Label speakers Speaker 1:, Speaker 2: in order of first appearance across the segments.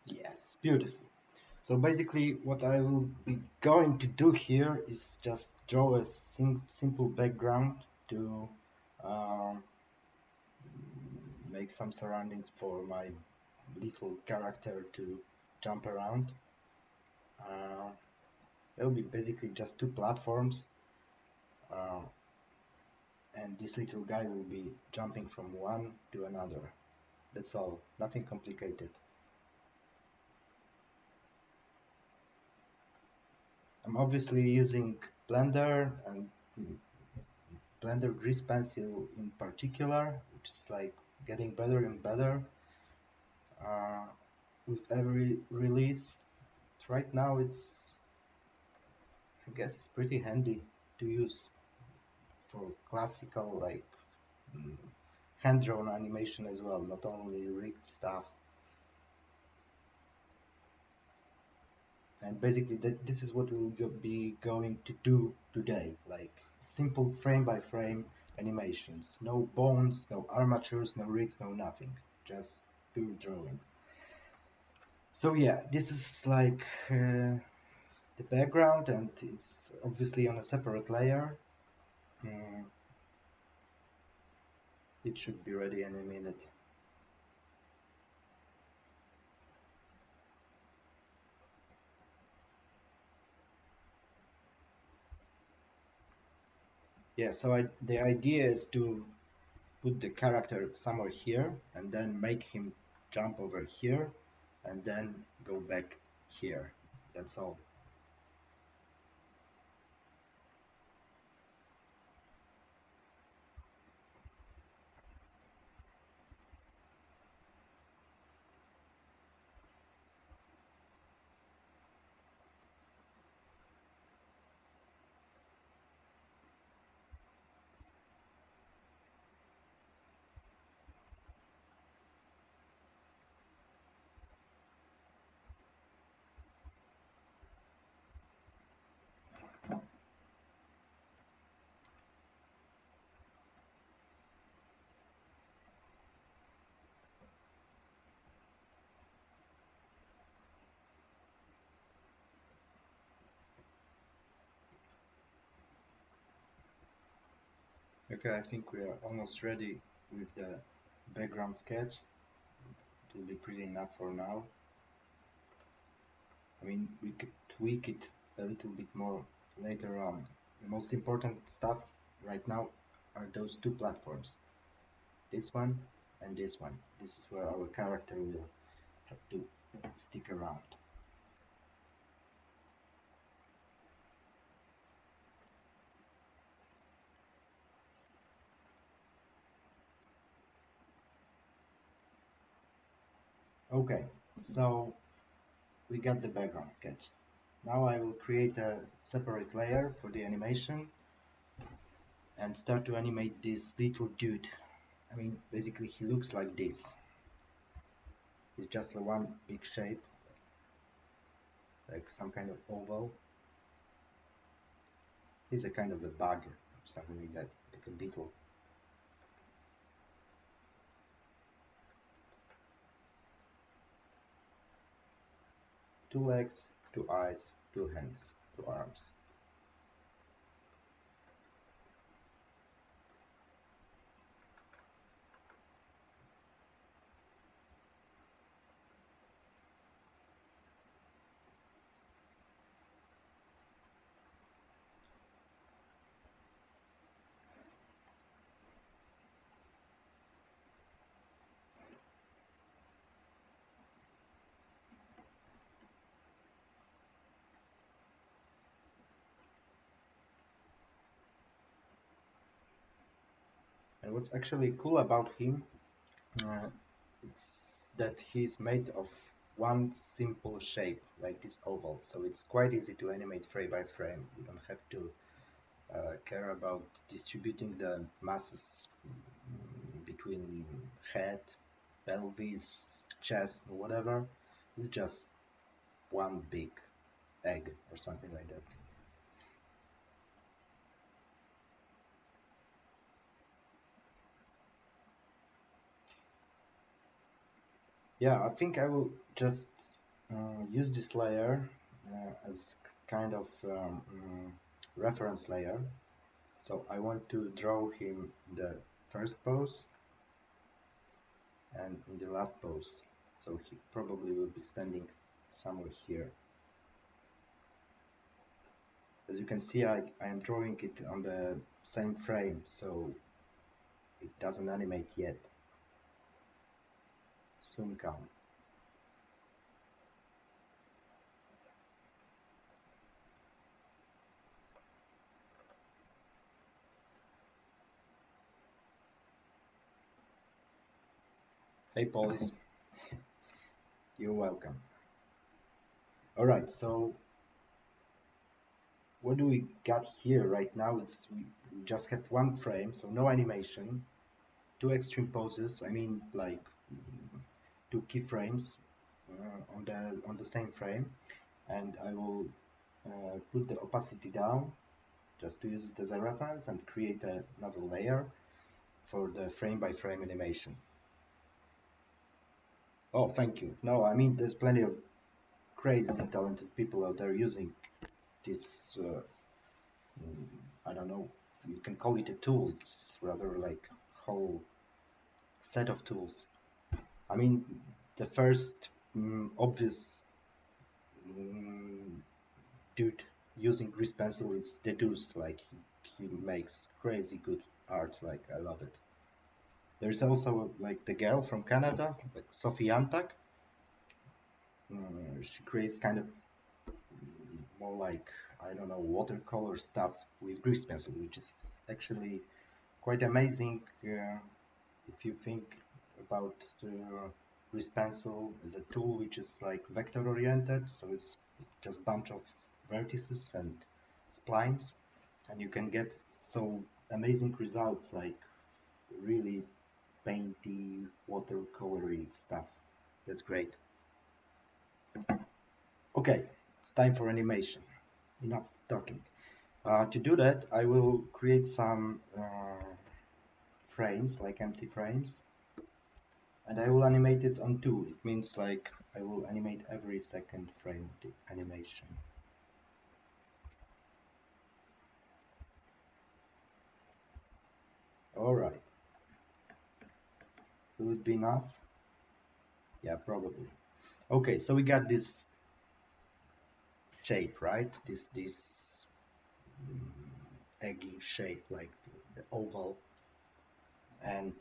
Speaker 1: Yes, beautiful. So basically what I will be going to do here is just draw a simple background to um, make some surroundings for my little character to jump around. Uh, it will be basically just two platforms, uh, and this little guy will be jumping from one to another. That's all, nothing complicated. I'm obviously using Blender and Blender Grease Pencil in particular, which is like getting better and better uh, with every release. Right now I guess it's pretty handy to use for classical like mm, hand-drawn animation as well, not only rigged stuff. And basically this is what we'll be going to do today, like simple frame-by-frame animations. No bones, no armatures, no rigs, no nothing. Just pure drawings. So yeah, this is like the background, and it's obviously on a separate layer. Mm, it should be ready in a minute. Yeah, so the idea is to put the character somewhere here and then make him jump over here and then go back here. That's all. Okay, I think we are almost ready with the background sketch. It will be pretty enough for now. I mean, we could tweak it a little bit more later on. The most important stuff right now are those two platforms, this one and this one. This is where our character will have to stick around. Okay, so we got the background sketch. Now I will create a separate layer for the animation and start to animate this little dude. I mean, basically he looks like this. It's just a one big shape, like some kind of oval. He's a kind of a bug, something like that, like a beetle. Two legs, two eyes, two hands, two arms. And what's actually cool about him, uh, it's that he's made of one simple shape, like this oval. So it's quite easy to animate frame by frame. You don't have to care about distributing the masses between head, pelvis, chest, whatever. It's just one big egg or something like that. Yeah, I think I will just use this layer as kind of reference layer. So I want to draw him in the first pose and in the last pose. So he probably will be standing somewhere here. As you can see, I am drawing it on the same frame, so it doesn't animate yet. Soon come. Hey, Polis, you're welcome. All right, so what do we got here right now? It's we just have one frame, so no animation, two extreme poses. I mean, like two keyframes on the same frame, and I will put the opacity down just to use it as a reference and create another layer for the frame by frame animation. Oh, thank you. No, I mean, there's plenty of crazy talented people out there using this. I don't know. You can call it a tool. It's rather like a whole set of tools. I mean, the first obvious mm, dude using grease pencil is Deduce. Like he makes crazy good art. Like I love it. There's also like the girl from Canada, like Sophie Antak. She creates kind of more like I don't know watercolor stuff with grease pencil, which is actually quite amazing if you think about the grease pencil as a tool which is like vector oriented, so it's just bunch of vertices and splines, and you can get so amazing results like really painty watercolory stuff. That's great. Okay, it's time for animation. Enough talking. To do that, I will create some frames, like empty frames, and I will animate it on two. It means like I will animate every second frame the animation. All right. Will it be enough? Yeah, probably. Okay, so we got this shape, right? This eggy shape, like the oval, and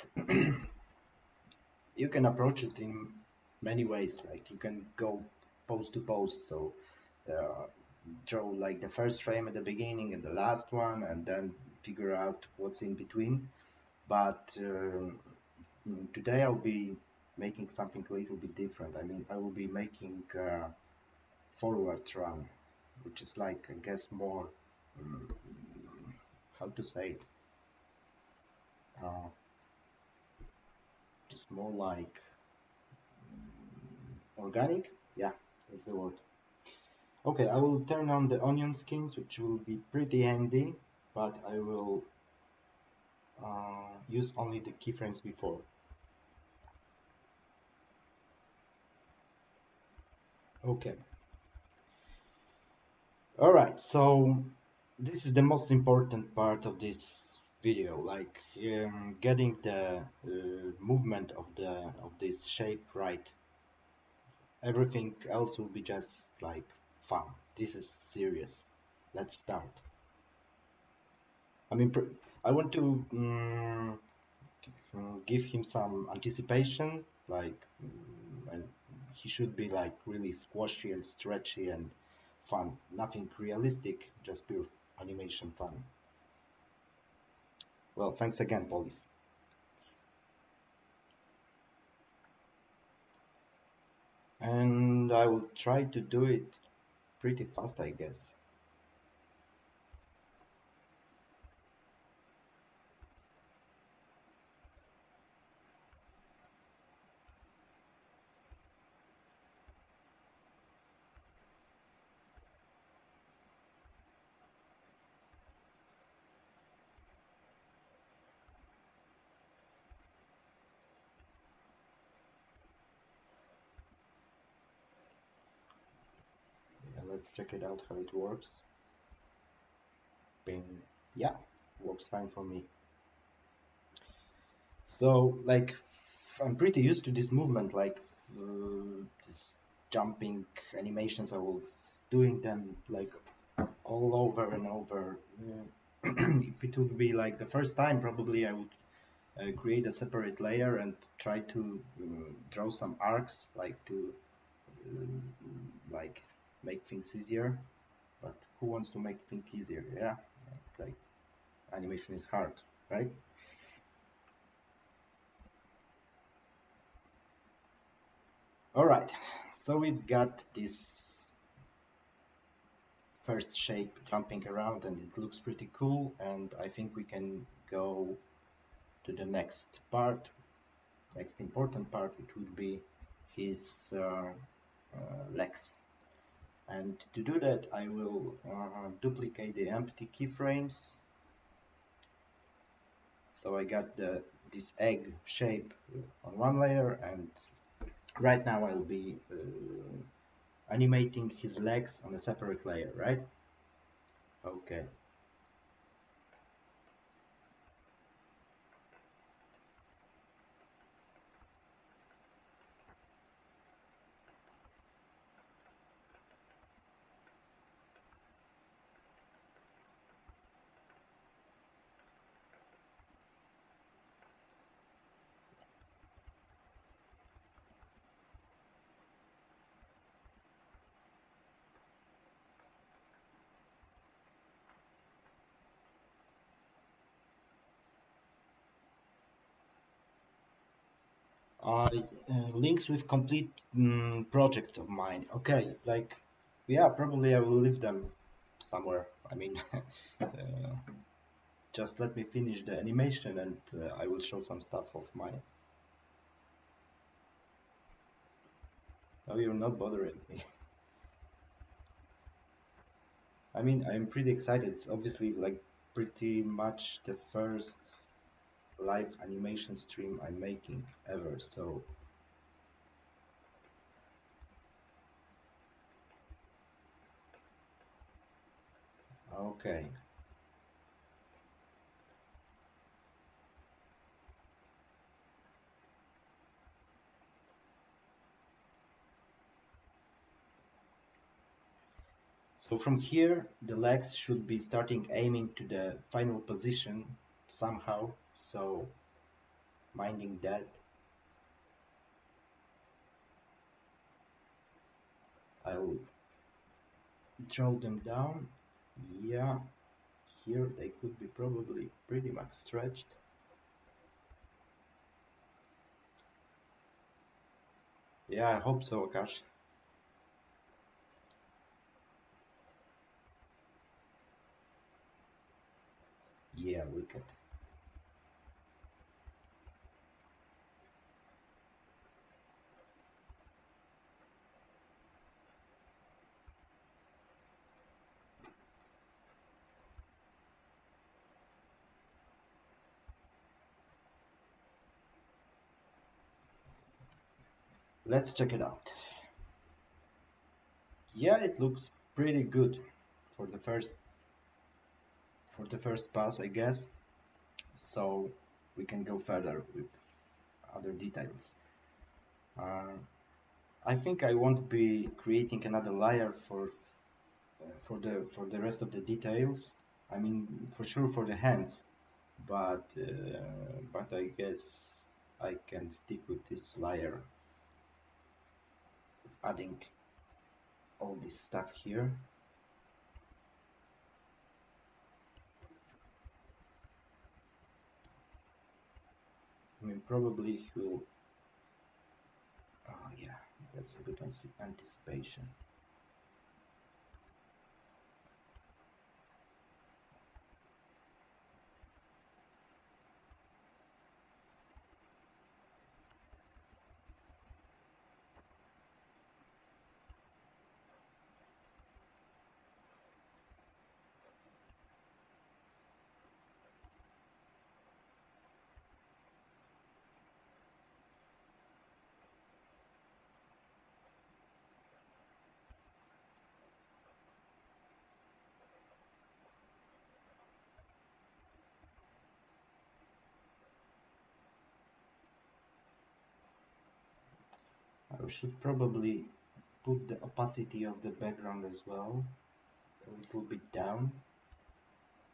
Speaker 1: you can approach it in many ways. Like you can go pose to pose, so uh, draw like the first frame at the beginning and the last one, and then figure out what's in between. But today I'll be making something a little bit different. I mean, I will be making forward run, which is like, I guess, more, um, how to say it, uh, just more like organic. Yeah, that's the word. Okay, I will turn on the onion skins, which will be pretty handy, but I will use only the keyframes before. Okay. All right, so this is the most important part of this video, like getting the movement of this shape right. Everything else will be just like fun. This is serious. Let's start. I mean, I want to give him some anticipation, like, and he should be like really squashy and stretchy and fun. Nothing realistic, just pure animation fun. Well, thanks again, Police. And I will try to do it pretty fast, I guess. Yeah, let's check it out how it works. Bing. Yeah, works fine for me. So, like, I'm pretty used to this movement, like this jumping animations. I was doing them like all over and over. If it would be like the first time, probably I would create a separate layer and try to draw some arcs, like to uh, like make things easier. But who wants to make things easier? Yeah, like animation is hard, right? All right, so we've got this first shape jumping around and it looks pretty cool, and I think we can go to the next part, next important part, which would be his legs. And to do that, I will duplicate the empty keyframes. So I got this egg shape on one layer, and right now I'll be animating his legs on a separate layer, right? Okay. Links with complete project of mine. Okay, like, yeah, probably I will leave them somewhere. I mean, uh, just let me finish the animation and I will show some stuff of mine. No, you're not bothering me. I mean, I'm pretty excited. It's obviously like pretty much the first live animation stream I'm making ever, so okay. So from here, the legs should be starting aiming to the final position somehow. So minding that, I'll draw them down. Yeah, here they could be probably pretty much stretched. Yeah, I hope so, Akash. Yeah, wicked. Let's check it out. Yeah, it looks pretty good for the first pass, I guess. So we can go further with other details. Uh, I think I won't be creating another layer for the rest of the details. I mean, for sure for the hands, but I guess I can stick with this layer, adding all this stuff here. I mean, probably he will. Oh yeah, that's a good anticipation. I should probably put the opacity of the background as well a little bit down,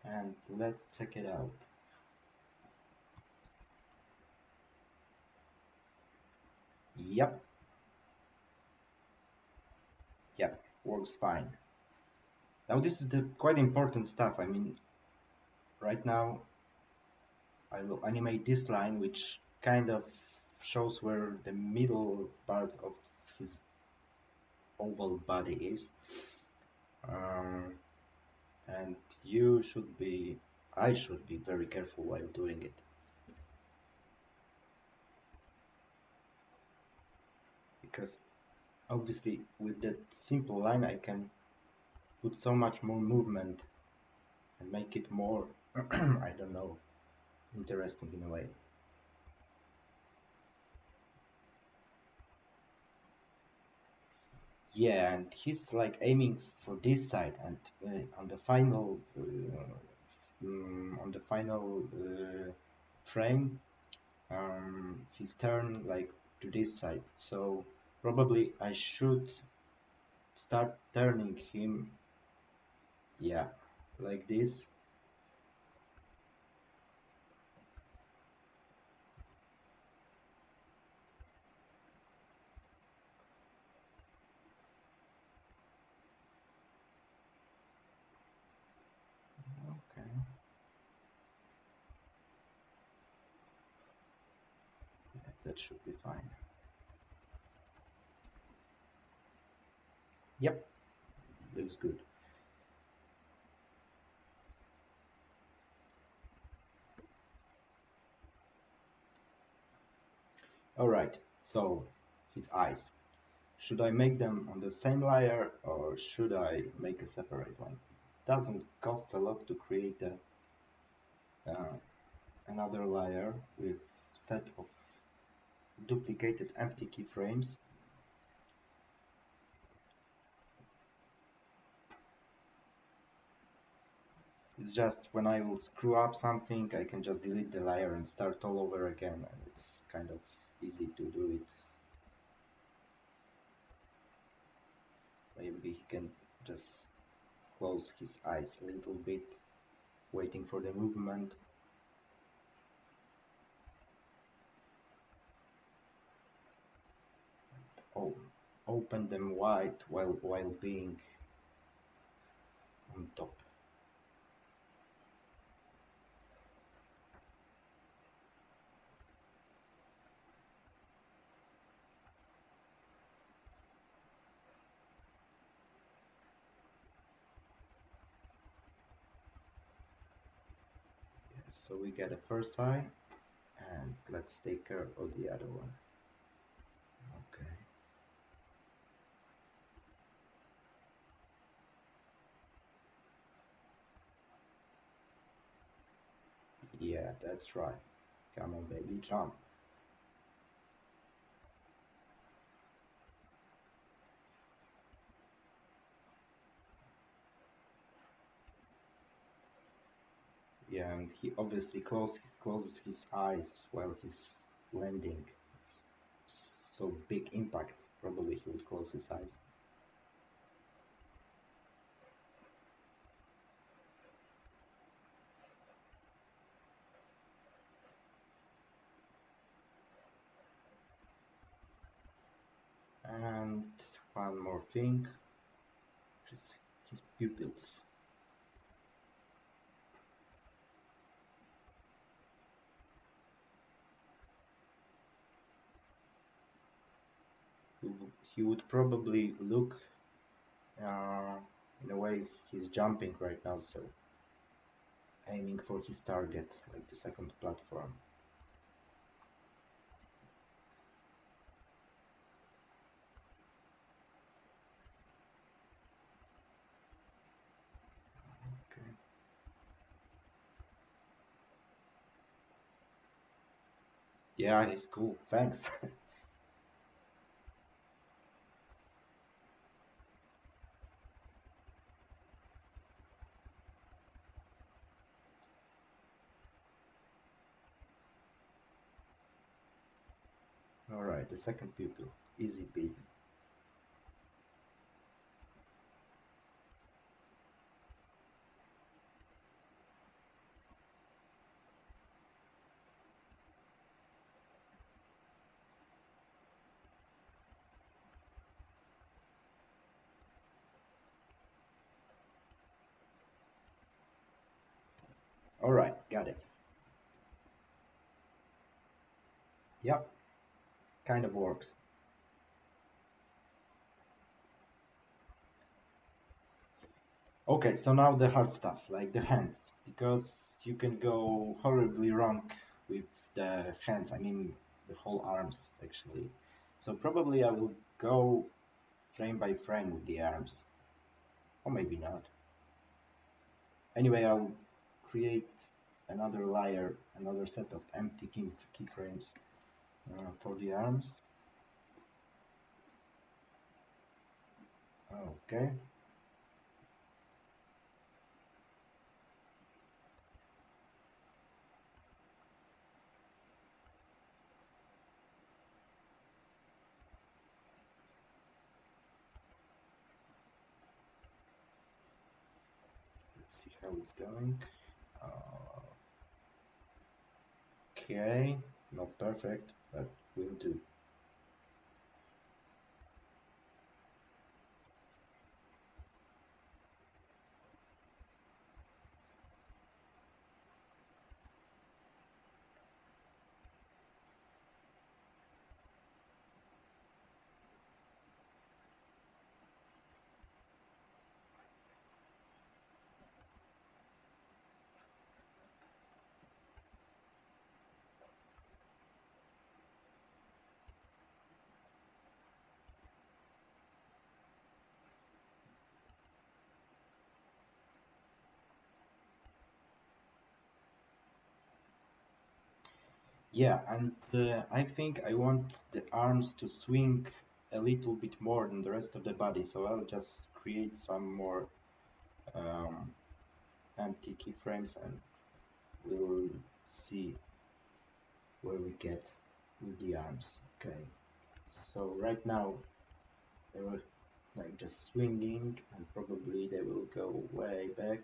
Speaker 1: and let's check it out. Yep, yep, works fine. Now this is the quite important stuff. I mean, right now I will animate this line, which kind of shows where the middle part of his oval body is. Um, and you should be, I should be very careful while doing it. Because obviously with that simple line I can put so much more movement and make it more, I don't know, interesting in a way. Yeah, and he's like aiming for this side, and on the final frame, he's turned like to this side. So probably I should start turning him, yeah, like this. Okay, yeah, that should be fine. Yep, looks good. All right, so his eyes. Should I make them on the same layer or should I make a separate one? Doesn't cost a lot to create uh, another layer with set of duplicated empty keyframes. It's just when I will screw up something, I can just delete the layer and start all over again, and it's kind of easy to do it. Maybe he can just close his eyes a little bit, waiting for the movement. Oh, open them wide while being on top. Yes, so we get a first eye, and let's take care of the other one. Okay. Yeah, that's right. Come on, baby, jump. Yeah, and he obviously closes his eyes while he's landing. So big impact. Probably he would close his eyes. And one more thing, his pupils. He would probably look in a way he's jumping right now, so aiming for his target, like the second platform. Okay. Yeah, he's cool. Thanks. All right, the second pupil. Easy peasy. All right, got it. Yep, kind of works. Okay, so now the hard stuff, like the hands, because you can go horribly wrong with the hands. I mean, the whole arms, actually. So probably I will go frame by frame with the arms, or maybe not. Anyway, I'll create another layer, another set of empty keyframes for the arms. Okay. Let's see how it's going. Uh, okay, not perfect, but will do. Yeah, and I think I want the arms to swing a little bit more than the rest of the body, so I'll just create some more um, empty keyframes and we'll see where we get with the arms. Okay, so right now there are like just swinging, and probably they will go way back,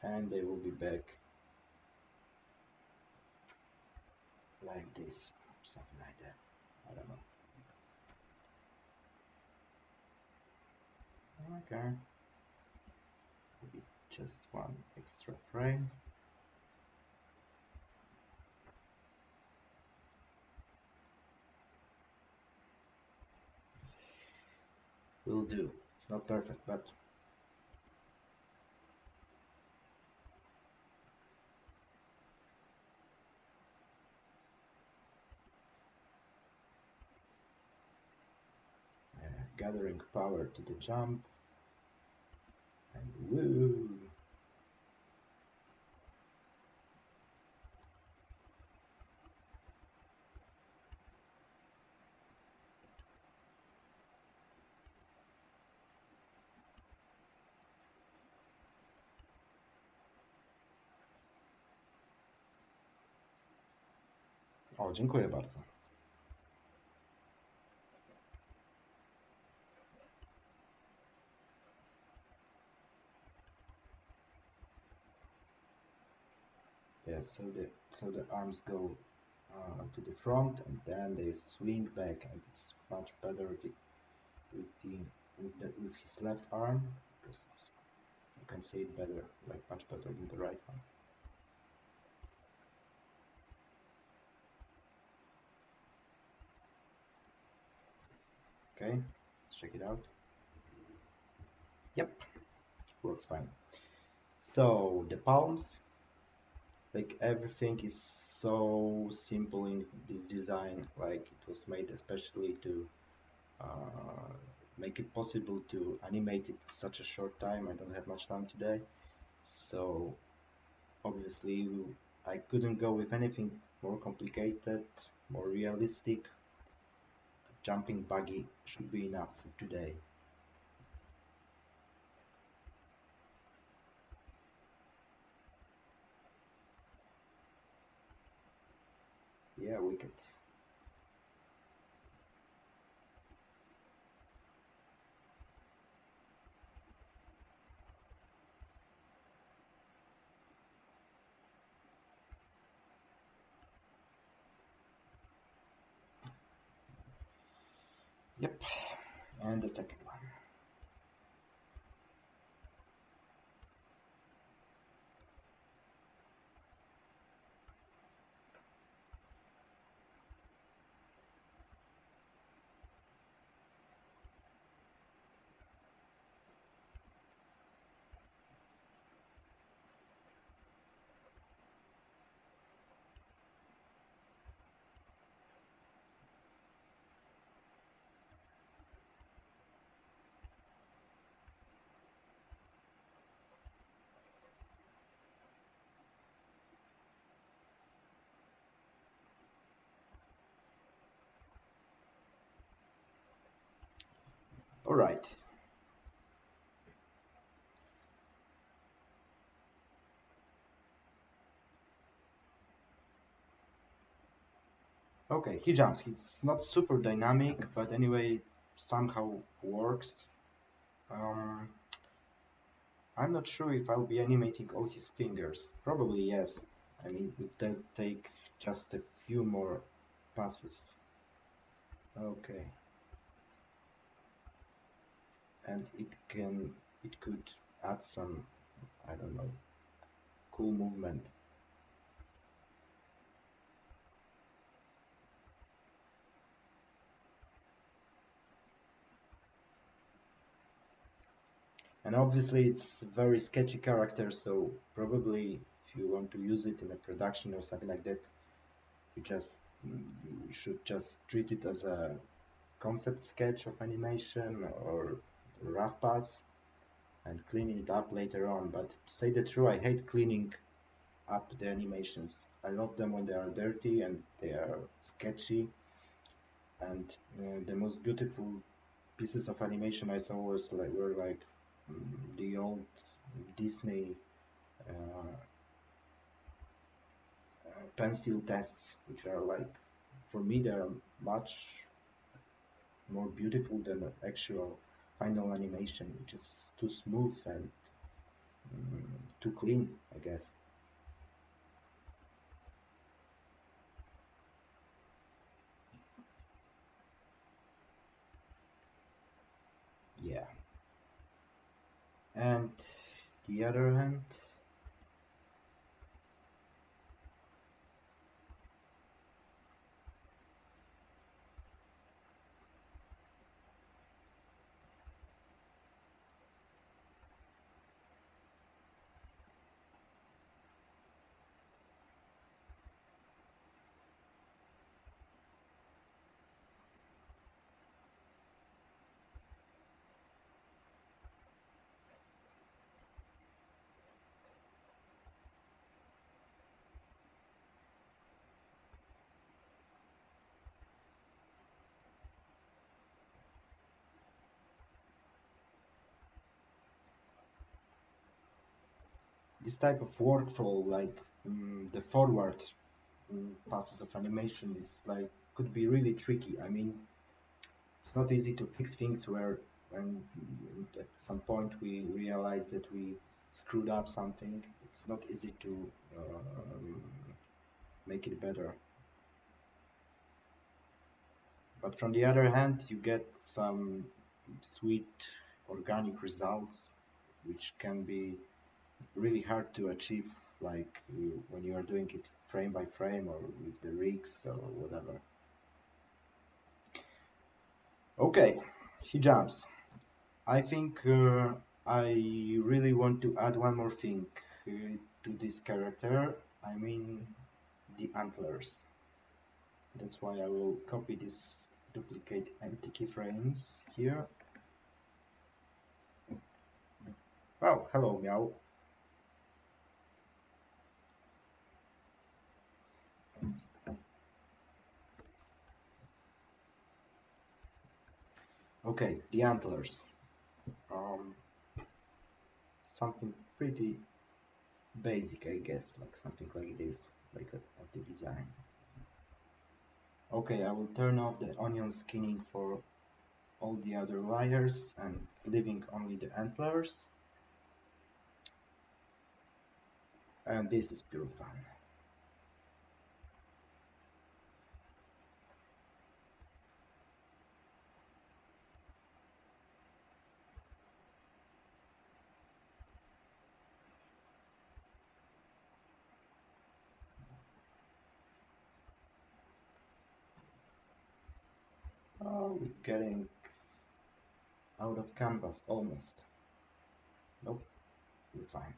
Speaker 1: and they will be back like this, something like that. I don't know. Okay, maybe just one extra frame will do. It's not perfect, but gathering power to the jump, and woo! O, dziękuję bardzo. Yes, so the arms go to the front, and then they swing back, and it's much better with the with his left arm, because you can see it better, like much better than the right one. Okay, let's check it out. Yep, works fine. So the palms, like everything is so simple in this design, like it was made especially to uh, make it possible to animate it such a short time. I don't have much time today, so obviously I couldn't go with anything more complicated, more realistic. The jumping buggy should be enough for today. Yeah, wicked. Yep, and the second one. All right. Okay, he jumps. He's not super dynamic, but anyway, somehow works. Um, I'm not sure if I'll be animating all his fingers. Probably yes. I mean, it will take just a few more passes. Okay, and it could add some, I don't know, cool movement. And obviously, it's a very sketchy character, so probably if you want to use it in a production or something like that, you just you should just treat it as a concept sketch of animation or rough pass and clean it up later on. But to say the truth, I hate cleaning up the animations. I love them when they are dirty and they are sketchy. And the most beautiful pieces of animation I saw were like the old Disney uh, pencil tests, which are like, for me, they're much more beautiful than the actual final animation, which is too smooth and too clean, I guess. Yeah. And the other hand, this type of workflow, like the forward passes of animation, is like could be really tricky. I mean, it's not easy to fix things where when at some point we realize that we screwed up something. It's not easy to make it better. But from the other hand, you get some sweet organic results, which can be really hard to achieve, like when you are doing it frame by frame or with the rigs or whatever. Okay, he jumps. I think I really want to add one more thing to this character. I mean, the antlers. That's why I will copy this duplicate empty keyframes here. Oh, hello, meow. Okay, the antlers. Um, Something pretty basic, I guess, like something like this, like at the design. Okay, I will turn off the onion skinning for all the other layers and leaving only the antlers. And this is pure fun. Oh, we're getting out of canvas almost. Nope, we're fine.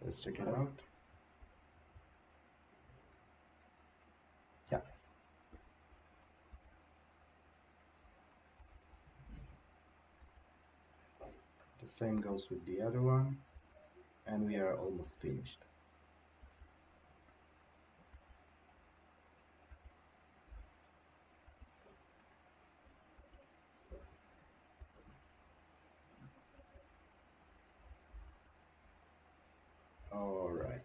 Speaker 1: Let's check it out. Yeah, the same goes with the other one, and we are almost finished. All right.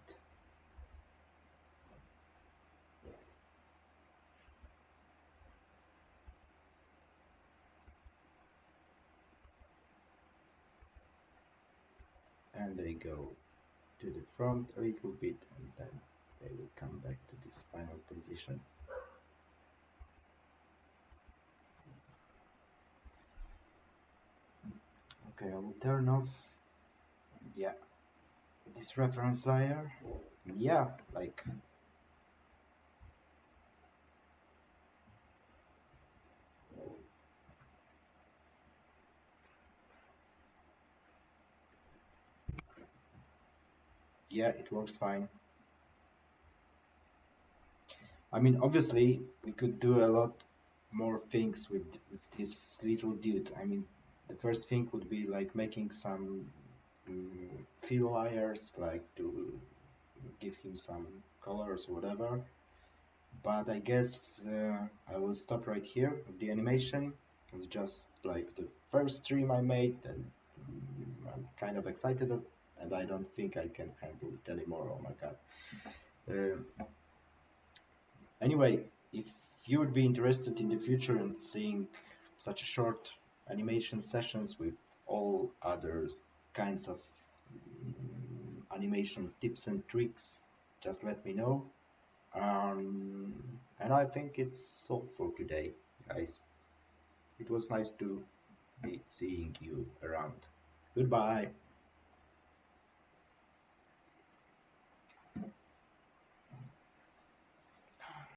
Speaker 1: And they go to the front a little bit, and then they will come back to this final position. Okay, I will turn off, yeah, this reference layer. Yeah, like, yeah, it works fine. I mean, obviously, we could do a lot more things with this little dude. I mean, the first thing would be like making some fill layers, like to give him some colors or whatever. But I guess I will stop right here with the animation. It's just like the first stream I made, and I'm kind of excited and I don't think I can handle it anymore. Oh my god. Anyway, if you would be interested in the future in seeing such short animation sessions with all other kinds of animation tips and tricks, just let me know. And I think it's all for today, guys. It was nice to be seeing you around. Goodbye.